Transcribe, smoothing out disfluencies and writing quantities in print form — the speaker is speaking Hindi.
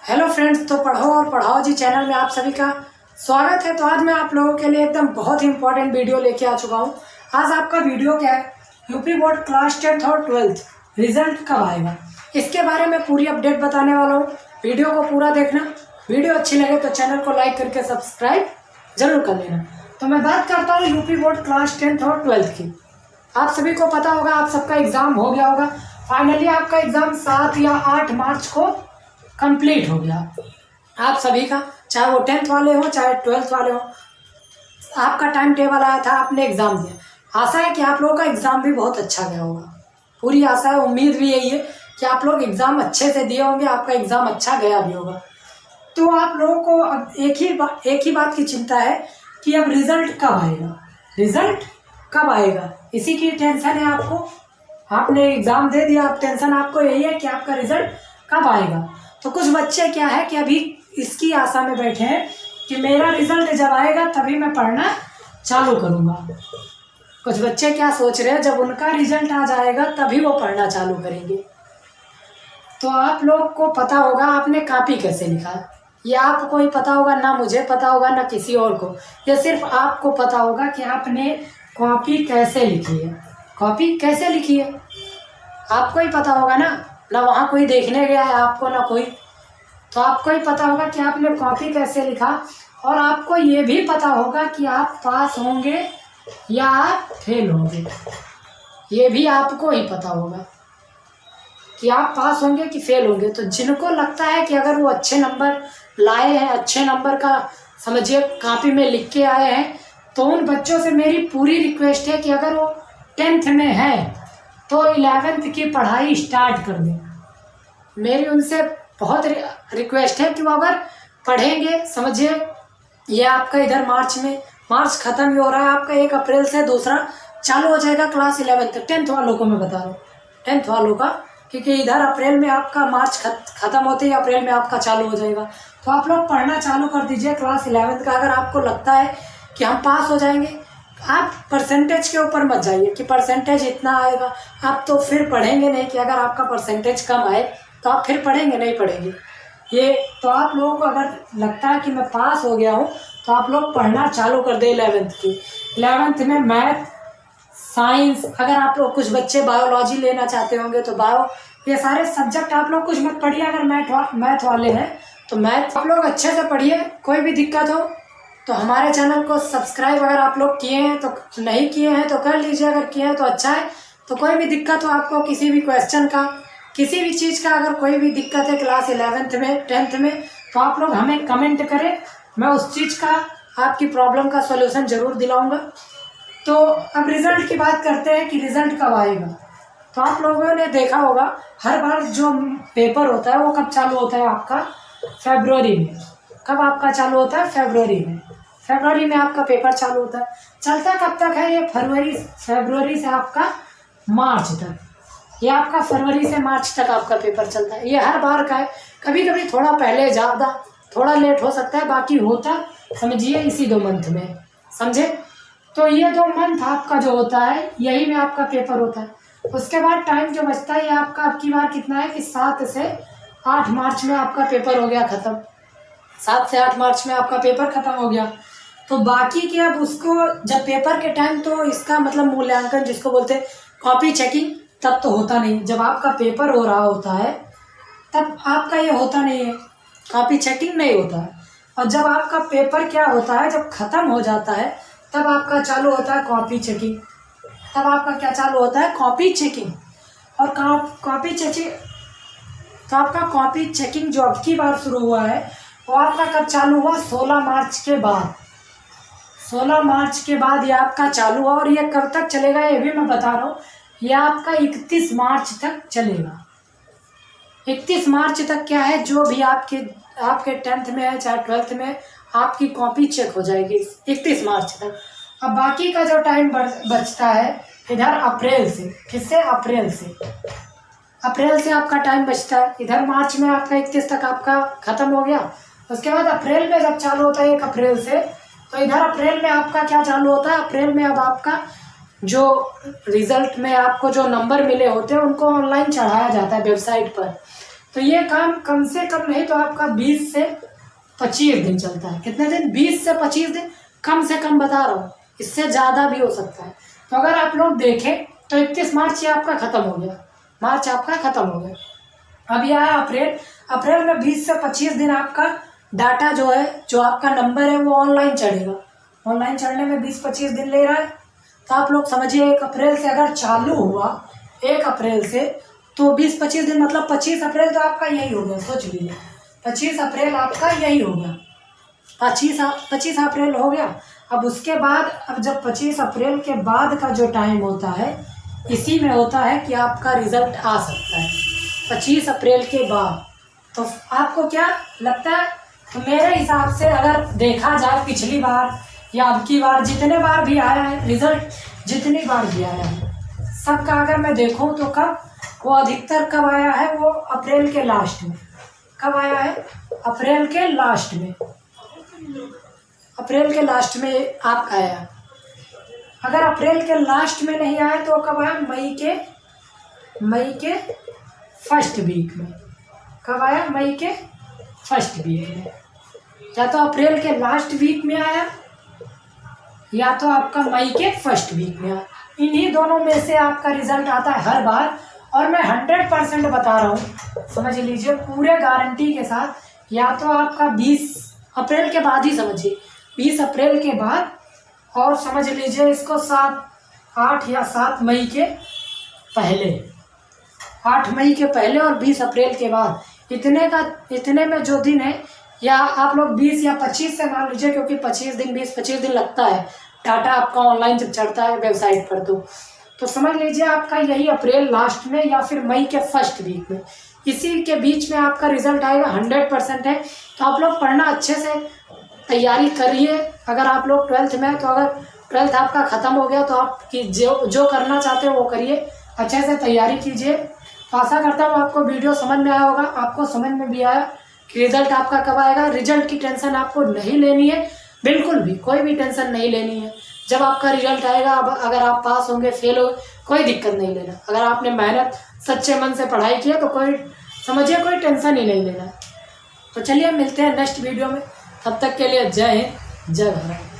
हेलो फ्रेंड्स, तो पढ़ो और पढ़ाओ जी चैनल में आप सभी का स्वागत है। तो आज मैं आप लोगों के लिए एकदम बहुत ही इंपॉर्टेंट वीडियो लेके आ चुका हूँ। आज आपका वीडियो क्या है, यूपी बोर्ड क्लास 10th और 12th रिजल्ट कब आएगा, इसके बारे में पूरी अपडेट बताने वाला हूँ। वीडियो को पूरा देखना। वीडियो अच्छी लगे तो चैनल को लाइक करके सब्सक्राइब जरूर कर लेना। तो मैं बात करता हूँ यूपी बोर्ड क्लास 10th और 12th की। आप सभी को पता होगा, आप सबका एग्ज़ाम हो गया होगा। फाइनली आपका एग्ज़ाम 7 या 8 मार्च को कंप्लीट हो गया आप सभी का, चाहे वो 10th वाले हो चाहे 12th वाले हो। आपका टाइम टेबल आया था, आपने एग्ज़ाम दिया। आशा है कि आप लोगों का एग्ज़ाम भी बहुत अच्छा गया होगा। पूरी आशा है, उम्मीद भी यही है कि आप लोग एग्ज़ाम अच्छे से दिए होंगे, आपका एग्ज़ाम अच्छा गया भी होगा। तो आप लोगों को अब एक ही बात की चिंता है कि अब रिज़ल्ट कब आएगा, रिज़ल्ट कब आएगा, इसी की टेंशन है आपको। आपने एग्ज़ाम दे दिया, अब टेंशन आपको यही है कि आपका रिज़ल्ट कब आएगा। तो कुछ बच्चे क्या है कि अभी इसकी आशा में बैठे हैं कि मेरा रिज़ल्ट जब आएगा तभी मैं पढ़ना चालू करूँगा। कुछ बच्चे क्या सोच रहे हैं, जब उनका रिज़ल्ट आ जाएगा तभी वो पढ़ना चालू करेंगे। तो आप लोग को पता होगा आपने कॉपी कैसे लिखा, ये आपको ही पता होगा, ना मुझे पता होगा ना किसी और को। ये सिर्फ आपको पता होगा कि आपने कॉपी कैसे लिखी है। कॉपी कैसे लिखी है आपको ही पता होगा ना वहाँ कोई देखने गया है आपको, ना कोई। तो आपको ही पता होगा कि आपने कॉपी कैसे लिखा, और आपको ये भी पता होगा कि आप पास होंगे या आप फेल होंगे। ये भी आपको ही पता होगा कि आप पास होंगे कि फेल होंगे। तो जिनको लगता है कि अगर वो अच्छे नंबर लाए हैं, अच्छे नंबर का समझिए कॉपी में लिख के आए हैं, तो उन बच्चों से मेरी पूरी रिक्वेस्ट है कि अगर वो 10th में है तो 11th की पढ़ाई स्टार्ट कर दें। मेरी उनसे बहुत रिक्वेस्ट है कि वो अगर पढ़ेंगे, समझिए ये आपका इधर मार्च ख़त्म ही हो रहा है, आपका 1 अप्रैल से दूसरा चालू हो जाएगा क्लास 11th 10th वालों को मैं बता रहा हूँ, 10th वालों का, क्योंकि इधर अप्रैल में आपका मार्च ख़त्म होते ही अप्रैल में आपका चालू हो जाएगा। तो आप लोग पढ़ना चालू कर दीजिए क्लास 11th का। अगर आपको लगता है कि हम पास हो जाएंगे, आप परसेंटेज के ऊपर मत जाइए कि परसेंटेज इतना आएगा, आप तो फिर पढ़ेंगे नहीं। कि अगर आपका परसेंटेज कम आए तो आप फिर पढ़ेंगे नहीं पढ़ेंगे ये। तो आप लोगों को अगर लगता है कि मैं पास हो गया हूँ तो आप लोग पढ़ना चालू कर दें 11th की। 11th में मैथ, साइंस, अगर आप लोग कुछ बच्चे बायोलॉजी लेना चाहते होंगे तो बायो, ये सारे सब्जेक्ट आप लोग कुछ मत पढ़िए। अगर मैथ वाले हैं तो मैथ आप लोग अच्छे से पढ़िए। कोई भी दिक्कत हो तो हमारे चैनल को सब्सक्राइब अगर आप लोग किए हैं तो, नहीं किए हैं तो कर लीजिए। अगर किए हैं तो अच्छा है। तो कोई भी दिक्कत हो आपको, किसी भी क्वेश्चन का, किसी भी चीज़ का अगर कोई भी दिक्कत है क्लास 11th में 10th में, तो आप लोग हमें कमेंट करें, मैं उस चीज़ का, आपकी प्रॉब्लम का सॉल्यूशन ज़रूर दिलाऊंगा। तो अब रिज़ल्ट की बात करते हैं कि रिज़ल्ट कब आएगा। तो आप लोगों ने देखा होगा हर बार जो पेपर होता है वो कब चालू होता है आपका, फरवरी में। कब आपका चालू होता है, फरवरी में। फरवरी में आपका पेपर चालू होता है। चलता कब तक है ये, फरवरी से आपका मार्च तक। ये आपका फरवरी से मार्च तक आपका पेपर चलता है। ये हर बार का है। कभी कभी थोड़ा पहले ज़्यादा, थोड़ा लेट हो सकता है, बाकी होता समझिए इसी 2 मंथ में, समझे। तो ये 2 मंथ आपका जो होता है यही में आपका पेपर होता है। उसके बाद टाइम जो बचता है ये आपका अब की बार कितना है कि 7 से 8 मार्च में आपका पेपर हो गया ख़त्म। 7 से 8 मार्च में आपका पेपर ख़त्म हो गया। तो बाकी के अब उसको जब पेपर के टाइम, तो इसका मतलब मूल्यांकन जिसको बोलते हैं कॉपी चेकिंग, तब तो होता नहीं। जब आपका पेपर हो रहा होता है तब आपका ये होता नहीं है, कॉपी चेकिंग नहीं होता है। और जब आपका पेपर क्या होता है, जब ख़त्म हो जाता है तब आपका चालू होता है कॉपी चेकिंग। तब आपका क्या चालू होता है, कॉपी चेकिंग। और कॉपी चेकिंग, तो आपका कॉपी चेकिंग जो अब की बार शुरू हुआ है वो आपका कब चालू हुआ, 16 मार्च के बाद। 16 मार्च के बाद ये आपका चालू हुआ। और ये कब तक चलेगा ये भी मैं बता रहा हूँ, ये आपका 31 मार्च तक चलेगा। 31 मार्च तक क्या है, जो भी आपके 10th में है चाहे 12th में, आपकी कॉपी चेक हो जाएगी 31 मार्च तक। अब बाकी का जो टाइम बचता है इधर अप्रैल से, किससे, अप्रैल से आपका टाइम बचता है। इधर मार्च में आपका 31 तक आपका ख़त्म हो गया। उसके बाद अप्रैल में जब चालू होता है 1 अप्रैल से, तो इधर अप्रैल में आपका क्या चालू होता है, अप्रैल में अब आपका जो रिज़ल्ट में आपको जो नंबर मिले होते हैं उनको ऑनलाइन चढ़ाया जाता है वेबसाइट पर। तो ये काम कम से कम नहीं तो आपका 20 से 25 दिन चलता है। कितने दिन? 20 से 25 दिन, कम से कम बता रहा हूँ, इससे ज़्यादा भी हो सकता है। तो अगर आप लोग देखें तो 31 मार्च ये आपका ख़त्म हो गया, मार्च आपका ख़त्म हो गया। अब यह है अप्रैल। अप्रैल में 20 से 25 दिन आपका डाटा जो है, जो आपका नंबर है वो ऑनलाइन चढ़ेगा। ऑनलाइन चढ़ने में 20-25 दिन ले रहा है। तो आप लोग समझिए 1 अप्रैल से अगर चालू हुआ, 1 अप्रैल से, तो 20-25 दिन मतलब 25 अप्रैल तो आपका यही हो गया। सोच लीजिए 25 अप्रैल आपका यही हो गया। 25 अप्रैल हो गया। अब उसके बाद, अब जब 25 अप्रैल के बाद का जो टाइम होता है, इसी में होता है कि आपका रिजल्ट आ सकता है 25 अप्रैल के बाद। तो आपको क्या लगता है? तो मेरे हिसाब से अगर देखा जाए पिछली बार या अब की बार, जितने बार भी आया है रिजल्ट, जितनी बार भी आया है सबका अगर मैं देखूं तो कब वो अधिकतर कब आया है? वो अप्रैल के लास्ट में। कब आया है? अप्रैल के लास्ट में। अप्रैल के लास्ट में आप आया। अगर अप्रैल के लास्ट में नहीं आया तो कब आया? मई के फर्स्ट वीक में। कब आया? मई के फर्स्ट वीक में। या तो अप्रैल के लास्ट वीक में आया या तो आपका मई के फर्स्ट वीक में आया। इन्हीं दोनों में से आपका रिजल्ट आता है हर बार। और मैं 100% बता रहा हूँ, समझ लीजिए पूरे गारंटी के साथ। या तो आपका 20 अप्रैल के बाद ही समझिए, 20 अप्रैल के बाद, और समझ लीजिए इसको 8 या 7 मई के पहले, 8 मई के पहले और 20 अप्रैल के बाद, इतने में जो दिन है, या आप लोग 20 या 25 से मान लीजिए, क्योंकि 20-25 दिन लगता है डाटा आपका ऑनलाइन जब चढ़ता है वेबसाइट पर। तो समझ लीजिए आपका यही अप्रैल लास्ट में या फिर मई के फर्स्ट वीक में, इसी के बीच में आपका रिजल्ट आएगा। 100% है। तो आप लोग पढ़ना अच्छे से तैयारी करिए। अगर आप लोग 12th में, तो अगर 12th आपका ख़त्म हो गया तो आप जो करना चाहते हो वो करिए, अच्छे से तैयारी कीजिए। तो आशा करता हूँ आपको वीडियो समझ में आया होगा। आपको समझ में भी आया कि रिजल्ट आपका कब आएगा। रिजल्ट की टेंशन आपको नहीं लेनी है, बिल्कुल भी कोई भी टेंशन नहीं लेनी है। जब आपका रिजल्ट आएगा, अब अगर आप पास होंगे, फेल हो, कोई दिक्कत नहीं लेना। अगर आपने मेहनत सच्चे मन से पढ़ाई किया तो कोई समझिए कोई टेंशन ही नहीं लेना। तो चलिए मिलते हैं नेक्स्ट वीडियो में। तब तक के लिए जय हिंद, जय भारत।